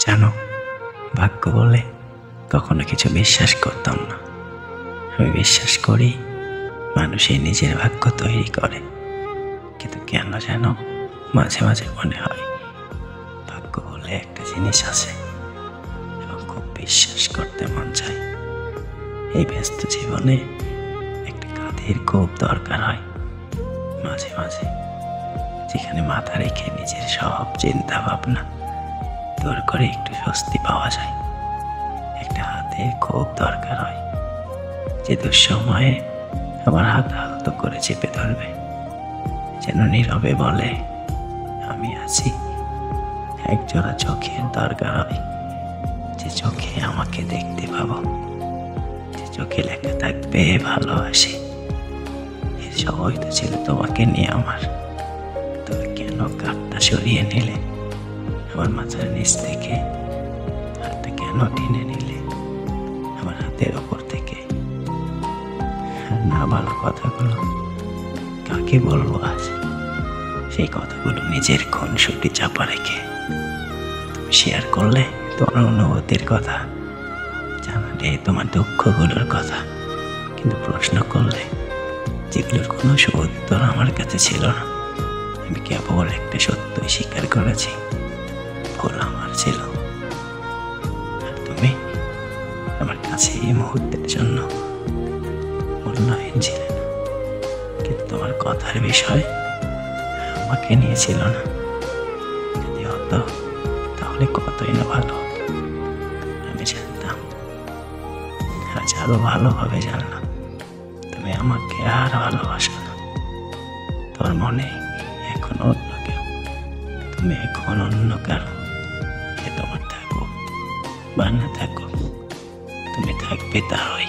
জানো, ভাগ্য বলে কখনো কিছু বিশ্বাস করতাম না। আমি বিশ্বাস করি মানুষই নিজের ভাগ্য তৈরি করে, কিন্তু কেন যেন মাঝে মাঝে মনে হয় ভাগ্য বলে একটা জিনিস আছে এবং খুব বিশ্বাস করতে মন চায়। এই ব্যস্ত জীবনে একটা কাঁধের খুব দরকার হয় মাঝে মাঝে, যেখানে মাথা রেখে নিজের সব চিন্তা ভাবনা দূর করে একটু স্বস্তি পাওয়া যায়। একটা হাতের খুব দরকার হয় যে দুঃসময়ে আমার হাত আলতো করে চেপে ধরবে, যেন নীরবে বলে আমি আছি। একজোড়া চোখের দরকার হয় যে চোখে আমাকে দেখতে পাবো, যে চোখে লেখা থাকবে ভালোবাসি। এর সবই তো ছিল তোমাকে নিয়ে আমার, তবে কেন কাঠটা সরিয়ে নিলে আমার মাথার নিচ থেকে? হাতটা কেন টেনে নিলে আমার হাতের ওপর থেকে? না ভালো কথাগুলো কাকে বলবো আজ? সেই কথাগুলো নিজের খুনসুটি চাপা রেখে তুমি শেয়ার করলে তোমার অনুভূতির কথা, জানালে তোমার দুঃখগুলোর কথা, কিন্তু প্রশ্ন করলে যেগুলোর কোনো উত্তর আমার কাছে ছিল না। আমি কেবল একটা সত্যই স্বীকার করেছি, ভুল আমার ছিল। আর তুমি আমার কাছে এই মুহূর্তের জন্য মূল্যহীন ছিলে না, কিন্তু তোমার কথার বিষয় আমাকে নিয়েছিল না। যদি হতো তাহলে কতই না ভালো হতো। আমি জানতাম, আজ আরো ভালোভাবে জানলাম তুমি আমাকে আর ভালোবাসো না। তোর মনে এখন অন্য কেউ, তুমি এখন অন্য কারো। তোমার থাকো বা না থাকো, তুমি থাকবে তারই।